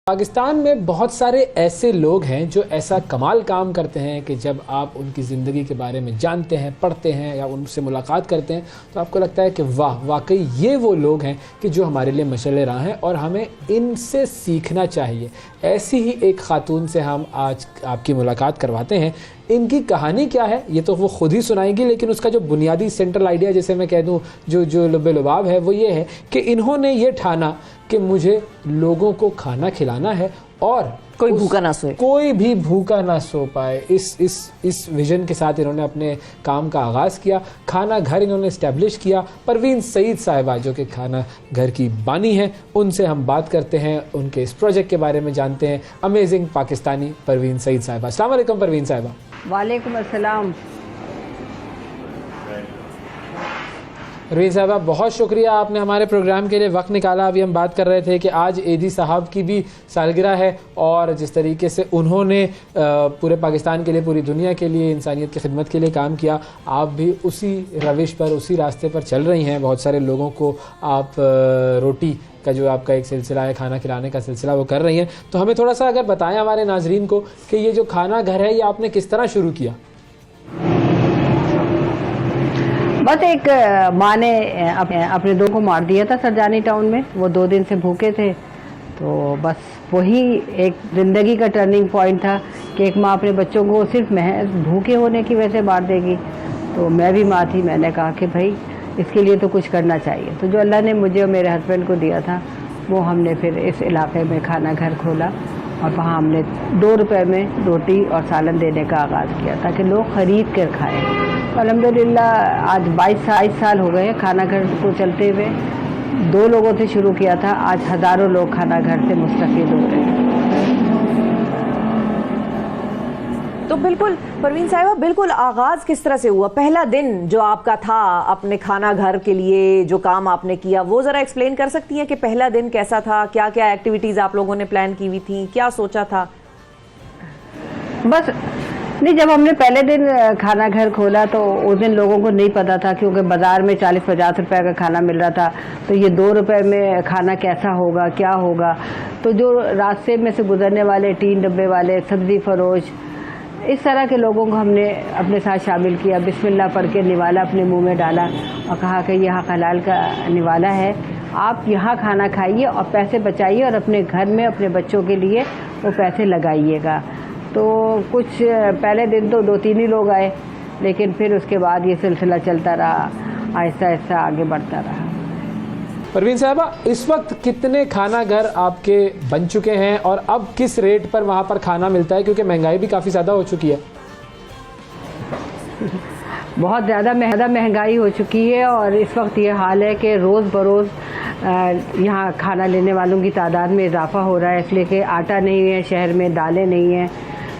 पाकिस्तान में बहुत सारे ऐसे लोग हैं जो ऐसा कमाल काम करते हैं कि जब आप उनकी ज़िंदगी के बारे में जानते हैं, पढ़ते हैं या उनसे मुलाकात करते हैं तो आपको लगता है कि वाह, वाकई ये वो लोग हैं कि जो हमारे लिए मशअल राह हैं और हमें इनसे सीखना चाहिए। ऐसी ही एक खातून से हम आज आपकी मुलाकात करवाते हैं। इनकी कहानी क्या है ये तो वो खुद ही सुनाएंगी, लेकिन उसका जो बुनियादी सेंट्रल आइडिया जैसे मैं कह दूँ जो लुबे-लुबाब है वो ये है कि इन्होंने ये ठाना कि मुझे लोगों को खाना खिलाना है और कोई भूखा ना सोए, कोई भी भूखा ना सो पाए। इस विजन के साथ इन्होंने अपने काम का आगाज़ किया। खाना घर इन्होंने इस्टेब्लिश किया। परवीन सईद साहिबा जो कि खाना घर की बानी हैं, उनसे हम बात करते हैं, उनके इस प्रोजेक्ट के बारे में जानते हैं। अमेजिंग पाकिस्तानी परवीन सईद साहिबा। अस्सलाम वालेकुम परवीन साहिबा। वालेकुम अस्सलाम। परवीन साहिबा, बहुत शुक्रिया आपने हमारे प्रोग्राम के लिए वक्त निकाला। अभी हम बात कर रहे थे कि आज एदी साहब की भी सालगिरह है और जिस तरीके से उन्होंने पूरे पाकिस्तान के लिए, पूरी दुनिया के लिए, इंसानियत की खिदमत के लिए काम किया, आप भी उसी रविश पर, उसी रास्ते पर चल रही हैं। बहुत सारे लोगों को आप रोटी का जो आपका एक सिलसिला है, खाना खिलाने का सिलसिला, वो कर रही हैं। तो हमें थोड़ा सा अगर बताएं हमारे नाजरीन को कि ये जो खाना घर है ये आपने किस तरह शुरू किया? बस एक माँ ने अपने दो को मार दिया था सरजानी टाउन में। वो 2 दिन से भूखे थे, तो बस वही एक ज़िंदगी का टर्निंग पॉइंट था कि एक माँ अपने बच्चों को सिर्फ महज भूखे होने की वजह से मार देगी। तो मैं भी माँ थी, मैंने कहा कि भाई इसके लिए तो कुछ करना चाहिए। तो जो अल्लाह ने मुझे और मेरे हस्बैंड को दिया था वो हमने फिर इस इलाके में खाना घर खोला और वहाँ हमने 2 रुपए में रोटी और सालन देने का आगाज़ किया ताकि लोग ख़रीद कर खाएँ। अल्हम्दुलिल्लाह आज 22 साल हो गए खाना घर को चलते हुए। 2 लोगों से शुरू किया था, आज हज़ारों लोग खाना घर से मुस्तफ़ीद हो रहे हैं। तो बिल्कुल परवीन साहिबा, बिल्कुल आगाज़ किस तरह से हुआ? पहला दिन जो आपका था अपने खाना घर के लिए जो काम आपने किया, वो ज़रा एक्सप्लेन कर सकती हैं कि पहला दिन कैसा था? क्या क्या एक्टिविटीज़ आप लोगों ने प्लान की हुई थी, क्या सोचा था? बस नहीं, जब हमने पहले दिन खाना घर खोला तो उस दिन लोगों को नहीं पता था, क्योंकि बाज़ार में 40-50 रुपए का खाना मिल रहा था। तो ये 2 रुपए में खाना कैसा होगा, क्या होगा? तो जो रास्ते में से गुजरने वाले टीन डब्बे वाले, सब्ज़ी फरोश, इस तरह के लोगों को हमने अपने साथ शामिल किया। बिस्मिल्लाह पढ़ के निवाला अपने मुंह में डाला और कहा कि यहाँ हलाल का निवाला है, आप यहाँ खाना खाइए और पैसे बचाइए और अपने घर में अपने बच्चों के लिए वो पैसे लगाइएगा। तो कुछ पहले दिन तो 2-3 ही लोग आए, लेकिन फिर उसके बाद ये सिलसिला चलता रहा, आहिस्ता आहिस्ता आगे बढ़ता रहा। परवीन साहिबा, इस वक्त कितने खाना घर आपके बन चुके हैं और अब किस रेट पर वहाँ पर खाना मिलता है, क्योंकि महंगाई भी काफ़ी ज़्यादा हो चुकी है? बहुत ज़्यादा महंगाई हो चुकी है और इस वक्त ये हाल है कि रोज़ बरोज़ यहाँ खाना लेने वालों की तादाद में इजाफा हो रहा है, इसलिए कि आटा नहीं है शहर में, दालें नहीं हैं।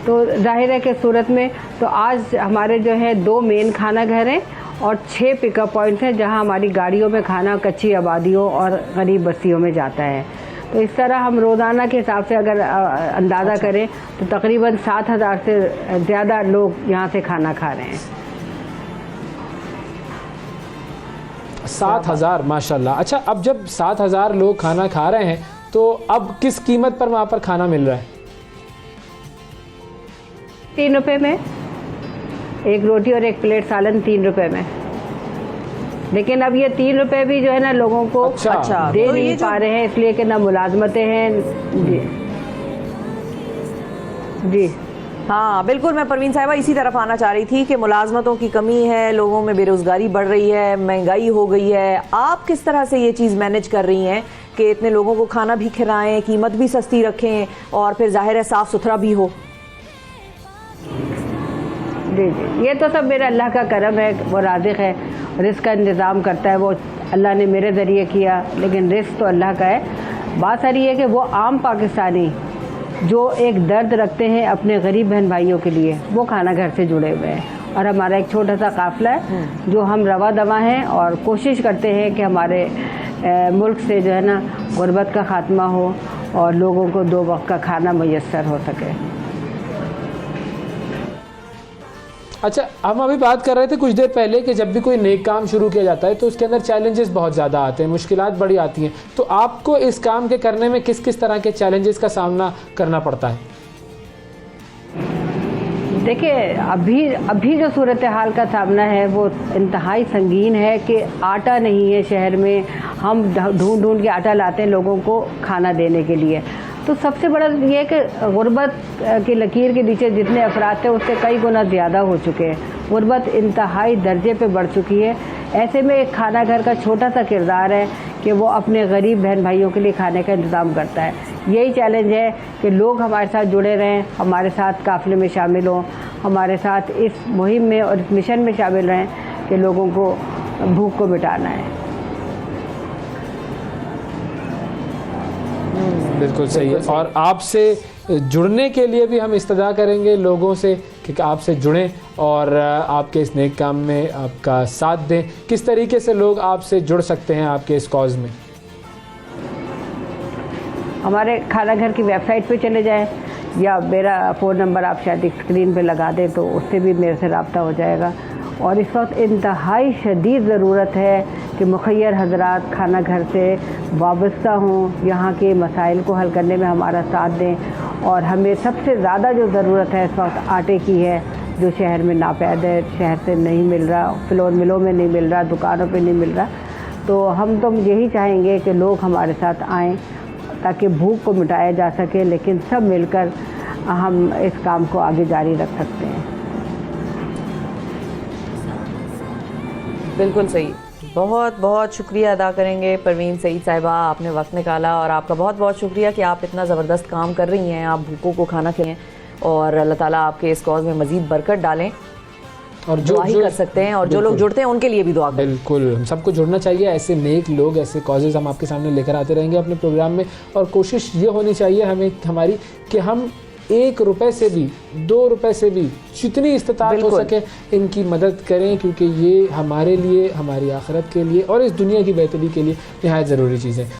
तो जाहिर है कि सूरत में तो आज हमारे जो है 2 मेन खाना घर हैं और 6 पिकअप पॉइंट्स हैं जहाँ हमारी गाड़ियों में खाना कच्ची आबादियों और गरीब बस्तियों में जाता है। तो इस तरह हम रोज़ाना के हिसाब से अगर अंदाज़ा करें तो तकरीबन 7,000 से ज़्यादा लोग यहाँ से खाना खा रहे हैं। 7,000, माशाल्लाह। अच्छा, अब जब 7,000 लोग खाना खा रहे हैं तो अब किस कीमत पर वहाँ पर खाना मिल रहा है? 3 रुपए में एक रोटी और एक प्लेट सालन, 3 रुपए में। लेकिन अब ये 3 रुपए भी जो है ना लोगों को अच्छा दे नहीं पा रहे हैं, इसलिए कि ना मुलाजमतें हैं। जी जी हाँ बिल्कुल, मैं परवीन साहिबा इसी तरफ आना चाह रही थी कि मुलाजमतों की कमी है, लोगों में बेरोज़गारी बढ़ रही है, महंगाई हो गई है। आप किस तरह से ये चीज़ मैनेज कर रही हैं कि इतने लोगों को खाना भी खिलाएं, कीमत भी सस्ती रखें और फिर जाहिर है साफ़ सुथरा भी हो? जी जी, ये तो सब मेरा अल्लाह का करम है, वो राज़िक़ है, रिज़्क़ का इंतज़ाम करता है। वो अल्लाह ने मेरे ज़रिए किया, लेकिन रिज़्क़ तो अल्लाह का है। बात सारी है कि वो आम पाकिस्तानी जो एक दर्द रखते हैं अपने गरीब बहन भाइयों के लिए, वो खाना घर से जुड़े हुए हैं। और हमारा एक छोटा सा काफ़िला है जो हम रवा दवा हैं और कोशिश करते हैं कि हमारे मुल्क से जो है ना गुर्बत का ख़ात्मा हो और लोगों को 2 वक्त का खाना मुयस्सर हो सके। अच्छा, हम अभी बात कर रहे थे कुछ देर पहले कि जब भी कोई नेक काम शुरू किया जाता है तो उसके अंदर चैलेंजेस बहुत ज़्यादा आते हैं, मुश्किलात बड़ी आती हैं। तो आपको इस काम के करने में किस किस तरह के चैलेंजेस का सामना करना पड़ता है? देखिए, अभी जो सूरत हाल का सामना है वो इंतहाई संगीन है कि आटा नहीं है शहर में। हम ढूंढ ढूंढ के आटा लाते हैं लोगों को खाना देने के लिए। तो सबसे बड़ा ये है कि गुर्बत की लकीर के नीचे जितने अफराद थे उससे कई गुना ज़्यादा हो चुके हैं। गुर्बत इंतहाई दर्जे पे बढ़ चुकी है। ऐसे में एक खाना घर का छोटा सा किरदार है कि वो अपने गरीब बहन भाइयों के लिए खाने का इंतज़ाम करता है। यही चैलेंज है कि लोग हमारे साथ जुड़े रहें, हमारे साथ काफ़िले में शामिल हों, हमारे साथ इस मुहिम में और इस मिशन में शामिल रहें कि लोगों को भूख को मिटाना है। बिल्कुल सही है। और आपसे जुड़ने के लिए भी हम इस्तदा करेंगे लोगों से कि आपसे जुड़ें और आपके इस नेक काम में आपका साथ दें। किस तरीके से लोग आपसे जुड़ सकते हैं आपके इस कॉज में? हमारे खाना घर की वेबसाइट पे चले जाएं या मेरा फ़ोन नंबर आप शायद स्क्रीन पे लगा दें तो उससे भी मेरे से रब्ता हो जाएगा। और इस वक्त इंतहाई शदीद ज़रूरत है कि मुखय्यर हजरात खाना घर से वाबस्ता हों, यहाँ के मसाइल को हल करने में हमारा साथ दें। और हमें सबसे ज़्यादा जो ज़रूरत है इस वक्त आटे की है, जो शहर में नापैद है, शहर से नहीं मिल रहा, फ्लोर मिलों में नहीं मिल रहा, दुकानों पे नहीं मिल रहा। तो हम तो यही चाहेंगे कि लोग हमारे साथ आएँ ताकि भूख को मिटाया जा सके, लेकिन सब मिलकर हम इस काम को आगे जारी रख सकते हैं। बिल्कुल सही। बहुत बहुत शुक्रिया अदा करेंगे परवीन सईद साहिबा, आपने वक्त निकाला और आपका बहुत बहुत शुक्रिया कि आप इतना ज़बरदस्त काम कर रही हैं। आप भूखों को खाना खिलाएं और अल्लाह ताला आपके इस कॉज में मज़ीद बरकत डालें। और जो कर सकते हैं और जो लोग जुड़ते हैं उनके लिए भी दुआ करें। बिल्कुल, हम सबको जुड़ना चाहिए। ऐसे नेक लोग, ऐसे कॉजेज़ हम आपके सामने लेकर आते रहेंगे अपने प्रोग्राम में। और कोशिश ये होनी चाहिए हमारी कि हम 1 रुपए से भी 2 रुपए से भी जितनी इस्तेताअत हो सके इनकी मदद करें, क्योंकि ये हमारे लिए, हमारी आखिरत के लिए और इस दुनिया की बेहतरी के लिए निहायत ज़रूरी चीज़ है।